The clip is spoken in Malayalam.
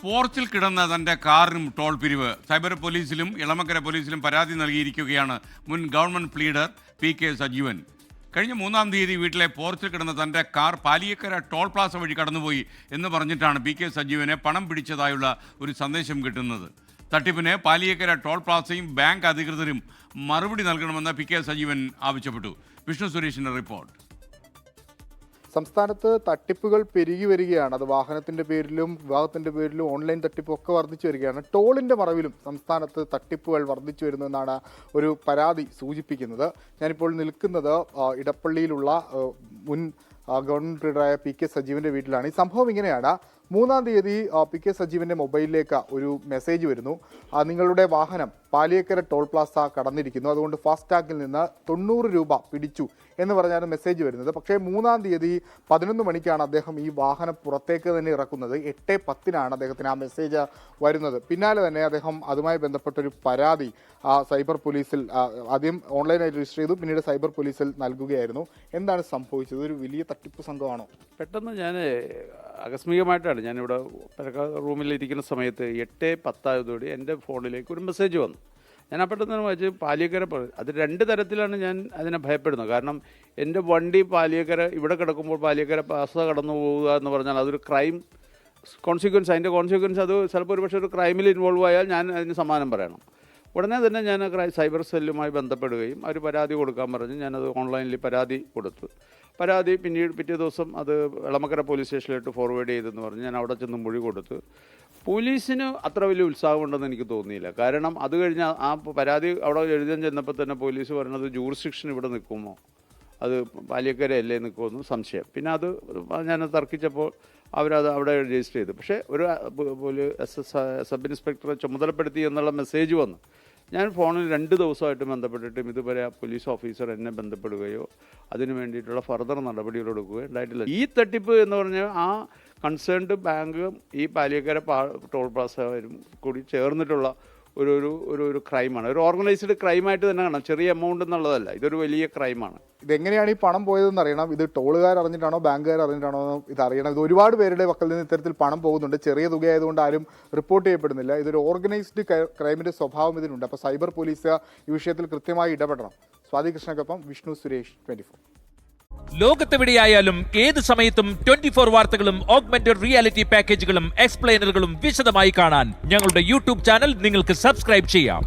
പോർച്ചിൽ കിടന്ന തന്റെ കാറിനും ടോൾ പിരിവ്. സൈബർ പോലീസിലും ഇളമക്കര പോലീസിലും പരാതി നൽകിയിരിക്കുകയാണ് മുൻ ഗവൺമെന്റ് പ്ലീഡർ പി.കെ. സജീവൻ. കഴിഞ്ഞ 3-ാം തീയതി വീട്ടിലെ പോർച്ചിൽ കിടന്ന തന്റെ കാർ പാലിയക്കര ടോൾ പ്ലാസ വഴി കടന്നുപോയി എന്ന് പറഞ്ഞിട്ടാണ് പി.കെ. സജീവനെ പണം പിടിച്ചതായുള്ള ഒരു സന്ദേശം കിട്ടുന്നത്. തട്ടിപ്പിന് പാലിയക്കര ടോൾ പ്ലാസയും ബാങ്ക് അധികൃതരും മറുപടി നൽകണമെന്ന് പി.കെ. സജീവൻ ആവശ്യപ്പെട്ടു. വിഷ്ണു സുരേഷിന്റെ റിപ്പോർട്ട്. സംസ്ഥാനത്ത് തട്ടിപ്പുകൾ പെരുകി വരികയാണ്. അത് വാഹനത്തിന്റെ പേരിലും വിവാഹത്തിന്റെ പേരിലും ഓൺലൈൻ തട്ടിപ്പും ഒക്കെ വർദ്ധിച്ചു വരികയാണ്. ടോളിന്റെ മറവിലും സംസ്ഥാനത്ത് തട്ടിപ്പുകൾ വർദ്ധിച്ചു വരുന്നു എന്നാണ് ഒരു പരാതി സൂചിപ്പിക്കുന്നത്. ഞാനിപ്പോൾ നിൽക്കുന്നത് ഇടപ്പള്ളിയിലുള്ള മുൻ ഗവൺമെന്റ് പ്ലീഡറായ പി.കെ. സജീവന്റെ വീട്ടിലാണ്. ഈ സംഭവം ഇങ്ങനെയാണ്. 3-ാം തീയതി പി.കെ. സജീവന്റെ മൊബൈലിലേക്ക് ഒരു മെസ്സേജ് വരുന്നു. നിങ്ങളുടെ വാഹനം പാലിയക്കര ടോൾ പ്ലാസ കടന്നിരിക്കുന്നു, അതുകൊണ്ട് ഫാസ്ടാഗിൽ നിന്ന് 90 രൂപ പിടിച്ചു എന്ന് പറഞ്ഞാണ് മെസ്സേജ് വരുന്നത്. പക്ഷേ 3-ാം തീയതി 11 മണിക്കാണ് അദ്ദേഹം ഈ വാഹനം പുറത്തേക്ക് തന്നെ ഇറക്കുന്നത്. 8:10 അദ്ദേഹത്തിന് ആ മെസ്സേജ് വരുന്നത്. പിന്നാലെ തന്നെ അദ്ദേഹം അതുമായി ബന്ധപ്പെട്ടൊരു പരാതി സൈബർ പോലീസിൽ ആദ്യം ഓൺലൈനായി രജിസ്റ്റർ ചെയ്തു, പിന്നീട് സൈബർ പോലീസിൽ നൽകുകയായിരുന്നു. എന്താണ് സംഭവിച്ചത്? ഒരു വലിയ തട്ടിപ്പ് സംഘമാണോ? പെട്ടെന്ന് ഞാൻ ആകസ്മികമായിട്ടാണ് ഞാനിവിടെ റൂമിലിരിക്കുന്ന സമയത്ത് 8:10 എൻ്റെ ഫോണിലേക്ക് ഒരു മെസ്സേജ് വന്നു. ഞാൻ പെട്ടെന്ന് വായിച്ച് പാലിയക്കര, അത് 2 തരത്തിലാണ് ഞാൻ അതിനെ ഭയപ്പെടുന്നത്. കാരണം എൻ്റെ വണ്ടി പാലിയക്കര ഇവിടെ കിടക്കുമ്പോൾ പാലിയക്കര പാസ കടന്നു പോവുക എന്ന് പറഞ്ഞാൽ അതൊരു ക്രൈം കോൺസിക്വൻസ്. അതിൻ്റെ കോൺസിക്വൻസ് അത് ചിലപ്പോൾ ഒരു പക്ഷേ ഒരു ക്രൈമിൽ ഇൻവോൾവ് ആയാൽ ഞാൻ അതിന് സമ്മാനം പറയണം. ഉടനെ തന്നെ ഞാൻ സൈബർ സെല്ലുമായി ബന്ധപ്പെടുകയും അവർ പരാതി കൊടുക്കാൻ പറഞ്ഞു. ഞാനത് ഓൺലൈനിൽ പരാതി കൊടുത്തു. പരാതി പിറ്റേ ദിവസം അത് ഇളമക്കര പോലീസ് സ്റ്റേഷനിലോട്ട് ഫോർവേഡ് ചെയ്തെന്ന് പറഞ്ഞ് ഞാൻ അവിടെ ചെന്ന് മൊഴി കൊടുത്തു. പോലീസിന് അത്ര വലിയ ഉത്സാഹമുണ്ടെന്ന് എനിക്ക് തോന്നിയില്ല. കാരണം അത് കഴിഞ്ഞ് ആ പരാതി അവിടെ എഴുതാൻ ചെന്നപ്പോൾ തന്നെ പോലീസ് പറഞ്ഞത് ജൂറിസ്ഡിക്ഷൻ ഇവിടെ നിൽക്കുമോ, അത് പാലിയക്കര അല്ലേ നിൽക്കുമെന്ന് സംശയം. പിന്നെ അത് ഞാൻ തർക്കിച്ചപ്പോൾ അവരത് അവിടെ രജിസ്റ്റർ ചെയ്തു. പക്ഷേ ഒരു സബ് ഇൻസ്പെക്ടറെ ചുമതലപ്പെടുത്തി എന്നുള്ള മെസ്സേജ് വന്നു. ഞാൻ ഫോണിൽ 2 ദിവസമായിട്ട് ബന്ധപ്പെട്ടിട്ടും ഇതുവരെ ആ പോലീസ് ഓഫീസർ എന്നെ ബന്ധപ്പെടുകയോ അതിന് വേണ്ടിയിട്ടുള്ള ഫർദർ നടപടികൾ എടുക്കുകയോ ഉണ്ടായിട്ടില്ല. ഈ തട്ടിപ്പ് എന്ന് പറഞ്ഞാൽ ആ കൺസേൺഡ് ബാങ്കും ഈ പാലിയക്കര ടോൾ പ്ലാസയും കൂടി ചേർന്നിട്ടുള്ള ഒരു ക്രൈമാണ്. ഒരു ഓർഗനൈസ്ഡ് ക്രൈമായിട്ട് തന്നെ കാണാം. ചെറിയ എമൗണ്ട് എന്നുള്ളതല്ല, ഇതൊരു വലിയ ക്രൈമാണ്. ഇതെങ്ങനെയാണ് ഈ പണം പോയതെന്ന് അറിയണം. ഇത് ടോളുകാർ അറിഞ്ഞിട്ടാണോ ബാങ്കുകാർ അറിഞ്ഞിട്ടാണോ ഇത് അറിയണം. ഇത് ഒരുപാട് പേരുടെ പക്കൽ നിന്ന് ഇത്തരത്തിൽ പണം പോകുന്നുണ്ട്. ചെറിയ തുകയായതുകൊണ്ട് ആരും റിപ്പോർട്ട് ചെയ്യപ്പെടുന്നില്ല. ഇതൊരു ഓർഗനൈസ്ഡ് ക്രൈമിന്റെ സ്വഭാവം ഇതിനുണ്ട്. അപ്പോൾ സൈബർ പോലീസ് ഈ വിഷയത്തിൽ കൃത്യമായി ഇടപെടണം. സ്വാതി കൃഷ്ണയ്ക്കൊപ്പം വിഷ്ണു സുരേഷ്, 24. ലോകത്തെവിടെയായാലും ഏത് സമയത്തും 24 വാർത്തകളും ഓഗ്മെന്റഡ് റിയാലിറ്റി പാക്കേജുകളും എക്സ്പ്ലെയിനറുകളും വിശദമായി കാണാൻ ഞങ്ങളുടെ യൂട്യൂബ് ചാനൽ നിങ്ങൾക്ക് സബ്സ്ക്രൈബ് ചെയ്യാം.